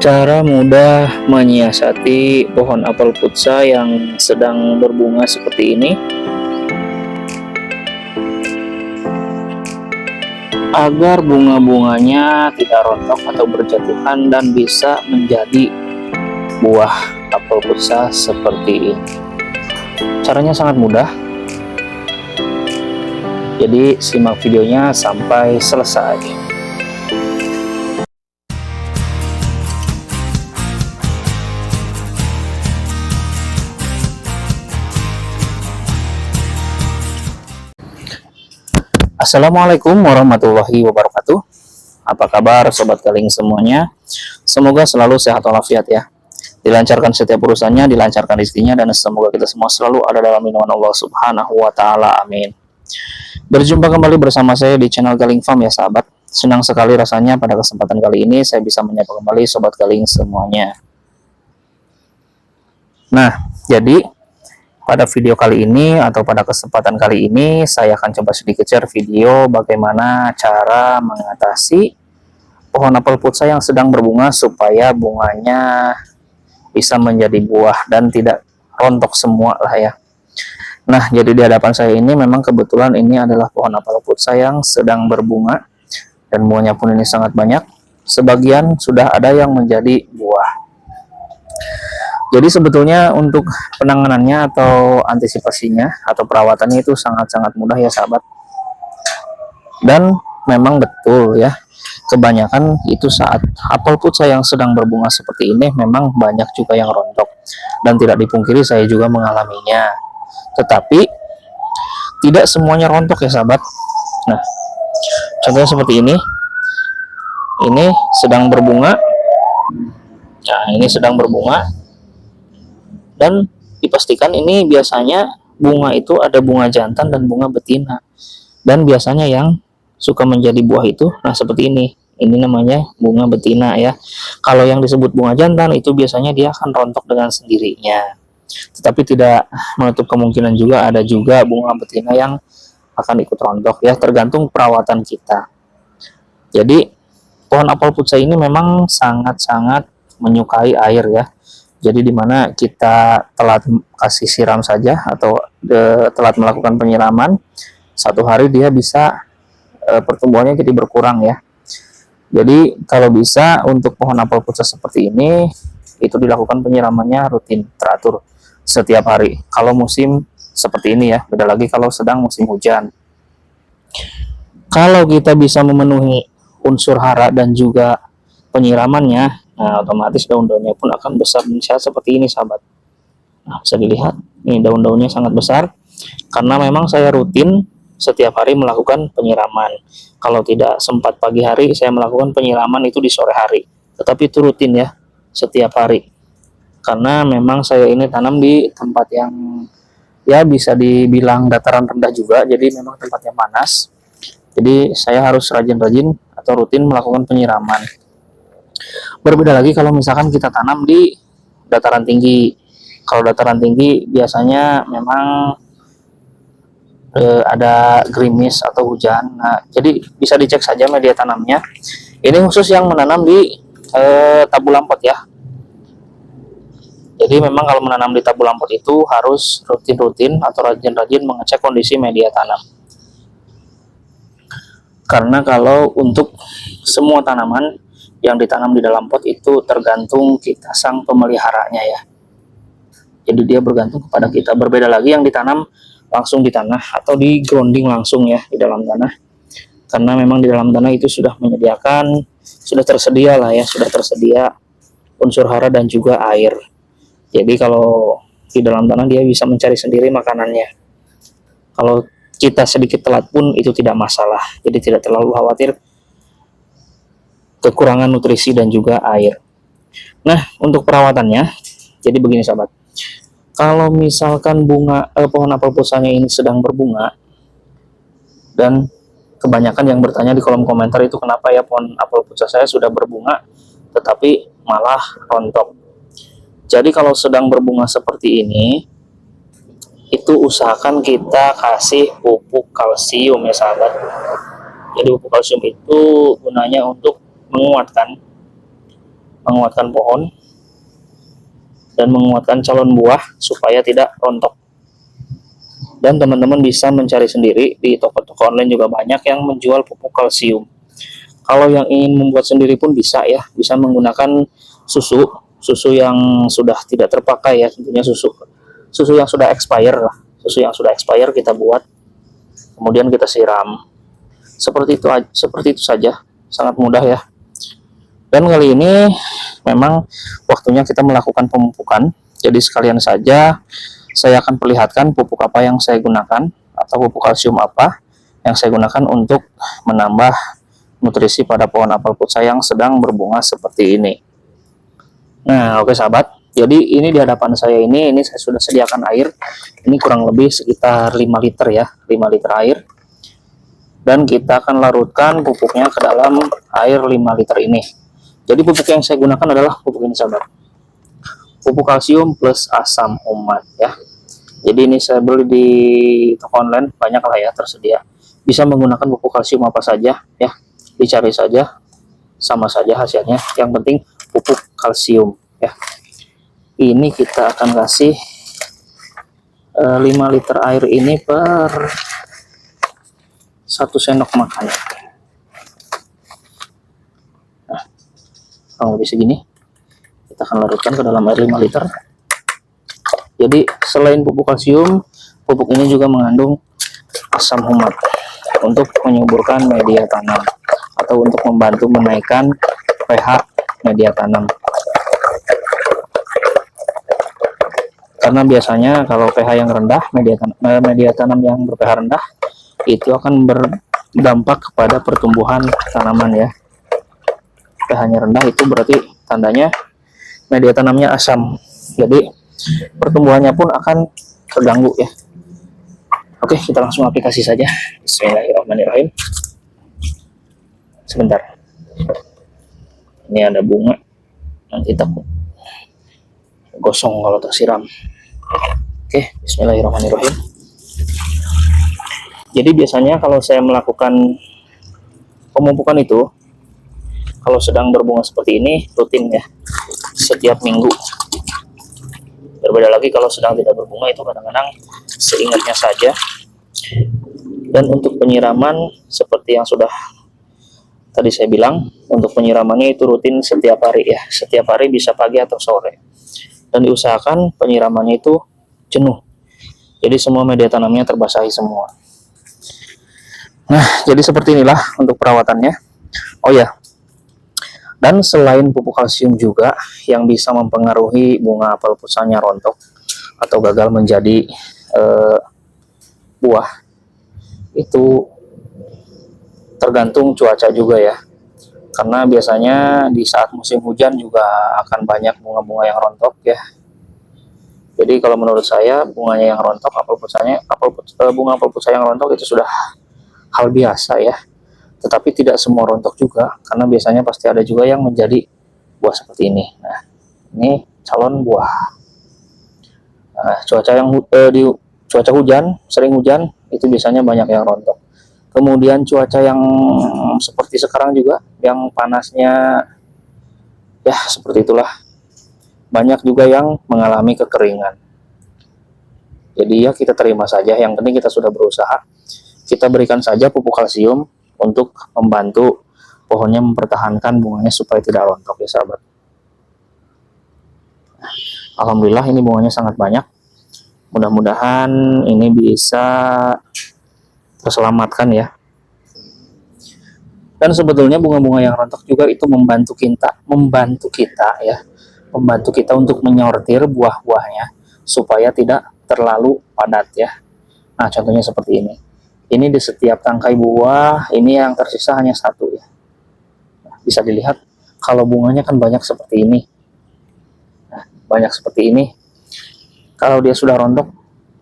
Cara mudah menyiasati pohon apel putsa yang sedang berbunga seperti ini agar bunga-bunganya tidak rontok atau berjatuhan dan bisa menjadi buah apel putsa seperti ini. Caranya sangat mudah, jadi simak videonya sampai selesai. Assalamualaikum warahmatullahi wabarakatuh. Apa kabar sobat galing semuanya? Semoga selalu sehat walafiat ya. Dilancarkan setiap urusannya, dilancarkan rezekinya, dan semoga kita semua selalu ada dalam lindungan Allah Subhanahu wa taala. Amin. Berjumpa kembali bersama saya di channel Galing Farm ya sahabat. Senang sekali rasanya pada kesempatan kali ini saya bisa menyapa kembali sobat galing semuanya. Nah, jadi pada video kali ini atau pada kesempatan kali ini saya akan coba sedikit share video bagaimana cara mengatasi pohon apel putsa yang sedang berbunga supaya bunganya bisa menjadi buah dan tidak rontok semua lah ya. Nah, jadi di hadapan saya ini memang kebetulan ini adalah pohon apel putsa yang sedang berbunga dan bunganya pun ini sangat banyak. Sebagian sudah ada yang menjadi buah. Jadi sebetulnya untuk penanganannya atau antisipasinya atau perawatannya itu sangat-sangat mudah ya sahabat. Dan memang betul ya, kebanyakan itu saat apel putsa yang sedang berbunga seperti ini memang banyak juga yang rontok. Dan tidak dipungkiri saya juga mengalaminya. Tetapi tidak semuanya rontok ya sahabat. Nah, contohnya seperti ini. Ini sedang berbunga. Nah, ini sedang berbunga. Dan dipastikan ini biasanya bunga itu ada bunga jantan dan bunga betina. Dan biasanya yang suka menjadi buah itu, nah seperti ini. Ini namanya bunga betina ya. Kalau yang disebut bunga jantan itu biasanya dia akan rontok dengan sendirinya. Tetapi tidak menutup kemungkinan juga ada juga bunga betina yang akan ikut rontok ya, tergantung perawatan kita. Jadi pohon apel putsa ini memang sangat-sangat menyukai air ya. Jadi dimana kita telat kasih siram saja atau telat melakukan penyiraman, satu hari dia bisa pertumbuhannya jadi berkurang ya. Jadi kalau bisa untuk pohon apel putsa seperti ini itu dilakukan penyiramannya rutin teratur setiap hari. Kalau musim seperti ini ya, beda lagi kalau sedang musim hujan. Kalau kita bisa memenuhi unsur hara dan juga penyiramannya, nah otomatis daun-daunnya pun akan besar dan sehat seperti ini sahabat. Nah, bisa dilihat ini daun-daunnya sangat besar karena memang saya rutin setiap hari melakukan penyiraman. Kalau tidak sempat pagi hari saya melakukan penyiraman itu di sore hari, tetapi itu rutin ya setiap hari karena memang saya ini tanam di tempat yang ya bisa dibilang dataran rendah juga, jadi memang tempatnya panas, jadi saya harus rajin-rajin atau rutin melakukan penyiraman. Berbeda lagi kalau misalkan kita tanam di dataran tinggi. Kalau dataran tinggi biasanya memang ada gerimis atau hujan. Nah, jadi bisa dicek saja media tanamnya. Ini khusus yang menanam di tabu lampot ya. Jadi memang kalau menanam di tabu lampot itu harus rutin-rutin atau rajin-rajin mengecek kondisi media tanam. Karena kalau untuk semua tanaman yang ditanam di dalam pot itu tergantung kita sang pemeliharanya ya. Jadi dia bergantung kepada kita. Berbeda lagi yang ditanam langsung di tanah atau di grounding langsung ya di dalam tanah. Karena memang di dalam tanah itu sudah menyediakan, sudah tersedia lah ya, sudah tersedia unsur hara dan juga air. Jadi kalau di dalam tanah dia bisa mencari sendiri makanannya. Kalau kita sedikit telat pun itu tidak masalah. Jadi tidak terlalu khawatir kekurangan nutrisi dan juga air. Nah, untuk perawatannya, jadi begini sahabat. Kalau misalkan pohon apel putsanya ini sedang berbunga, dan kebanyakan yang bertanya di kolom komentar itu kenapa ya pohon apel putsa saya sudah berbunga, tetapi malah rontok. Jadi kalau sedang berbunga seperti ini, itu usahakan kita kasih pupuk kalsium ya sahabat. Jadi pupuk kalsium itu gunanya untuk menguatkan menguatkan pohon, dan menguatkan calon buah supaya tidak rontok. Dan teman-teman bisa mencari sendiri di toko-toko online juga banyak yang menjual pupuk kalsium. Kalau yang ingin membuat sendiri pun bisa ya, bisa menggunakan susu yang sudah tidak terpakai ya, tentunya susu yang sudah expire lah. Susu yang sudah expire kita buat, kemudian kita siram. Seperti itu saja, sangat mudah ya. Dan kali ini memang waktunya kita melakukan pemupukan. Jadi sekalian saja saya akan perlihatkan pupuk apa yang saya gunakan atau pupuk kalsium apa yang saya gunakan untuk menambah nutrisi pada pohon apel put saya yang sedang berbunga seperti ini. Nah, oke sahabat. Jadi ini di hadapan saya ini saya sudah sediakan air. Ini kurang lebih sekitar 5 liter ya, 5 liter air. Dan kita akan larutkan pupuknya ke dalam air 5 liter ini. Jadi pupuk yang saya gunakan adalah pupuk ini sahabat. Pupuk kalsium plus asam umat ya. Jadi ini saya beli di toko online, banyak lah ya tersedia. Bisa menggunakan pupuk kalsium apa saja ya, dicari saja, sama saja hasilnya. Yang penting pupuk kalsium ya. Ini kita akan kasih 5 liter air ini per 1 sendok makan. Nah, kurang lebih segini. Kita akan larutkan ke dalam air 5 liter. Jadi selain pupuk kalsium, pupuk ini juga mengandung asam humat untuk menyuburkan media tanam atau untuk membantu menaikkan pH media tanam. Karena biasanya kalau pH yang rendah, media tanam yang ber-pH rendah itu akan berdampak kepada pertumbuhan tanaman ya. pH-nya rendah itu berarti tandanya media tanamnya asam. Jadi pertumbuhannya pun akan terganggu ya. Oke, kita langsung aplikasi saja. Bismillahirrahmanirrahim. Sebentar. Ini ada bunga. Nanti takut gosong kalau tersiram. Oke, bismillahirrahmanirrahim. Jadi biasanya kalau saya melakukan pemupukan itu, kalau sedang berbunga seperti ini, rutin ya, setiap minggu. Berbeda lagi kalau sedang tidak berbunga, itu kadang-kadang seingatnya saja. Dan untuk penyiraman seperti yang sudah tadi saya bilang, untuk penyiramannya itu rutin setiap hari ya, setiap hari bisa pagi atau sore. Dan diusahakan penyiramannya itu jenuh, jadi semua media tanamnya terbasahi semua. Nah, jadi seperti inilah untuk perawatannya. Oh ya, dan selain pupuk kalsium juga yang bisa mempengaruhi bunga apel pusanya rontok atau gagal menjadi buah, itu tergantung cuaca juga ya. Karena biasanya di saat musim hujan juga akan banyak bunga-bunga yang rontok ya. Jadi kalau menurut saya bunganya yang rontok, bunga apel pusanya yang rontok itu sudah hal biasa ya. Tetapi tidak semua rontok juga, karena biasanya pasti ada juga yang menjadi buah seperti ini. Nah, ini calon buah. Nah, cuaca hujan, sering hujan, itu biasanya banyak yang rontok. Kemudian cuaca yang seperti sekarang juga, yang panasnya ya seperti itulah. Banyak juga yang mengalami kekeringan. Jadi ya kita terima saja, yang penting kita sudah berusaha. Kita berikan saja pupuk kalsium untuk membantu pohonnya mempertahankan bunganya supaya tidak rontok ya sahabat. Alhamdulillah ini bunganya sangat banyak. Mudah-mudahan ini bisa terselamatkan ya. Dan sebetulnya bunga-bunga yang rontok juga itu membantu kita untuk menyortir buah-buahnya supaya tidak terlalu padat ya. Nah, contohnya seperti ini. Ini di setiap tangkai buah, ini yang tersisa hanya satu ya. Nah, bisa dilihat kalau bunganya kan banyak seperti ini. Nah, banyak seperti ini. Kalau dia sudah rontok,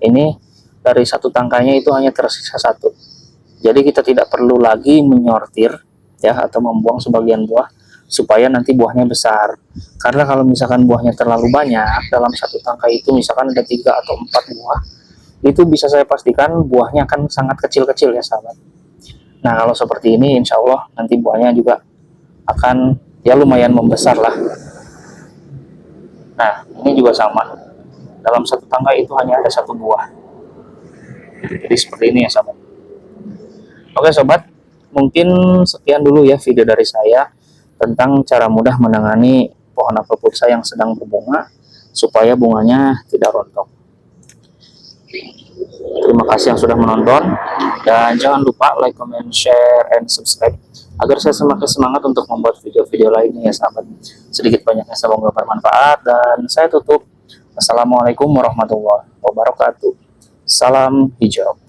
ini dari satu tangkainya itu hanya tersisa satu. Jadi kita tidak perlu lagi menyortir ya atau membuang sebagian buah supaya nanti buahnya besar. Karena kalau misalkan buahnya terlalu banyak dalam satu tangkai itu, misalkan ada 3 atau 4 buah, itu bisa saya pastikan buahnya akan sangat kecil-kecil ya sahabat. Nah, kalau seperti ini insya Allah nanti buahnya juga akan ya lumayan membesar lah. Nah, ini juga sama. Dalam satu tangga itu hanya ada satu buah. Jadi seperti ini ya sobat. Oke sobat, mungkin sekian dulu ya video dari saya tentang cara mudah menangani pohon apel putsa yang sedang berbunga supaya bunganya tidak rontok. Terima kasih yang sudah menonton, dan jangan lupa like, comment, share, and subscribe agar saya semakin semangat untuk membuat video-video lainnya ya sahabat. Sedikit banyaknya semoga bermanfaat, dan saya tutup. Assalamualaikum warahmatullahi wabarakatuh. Salam hijau.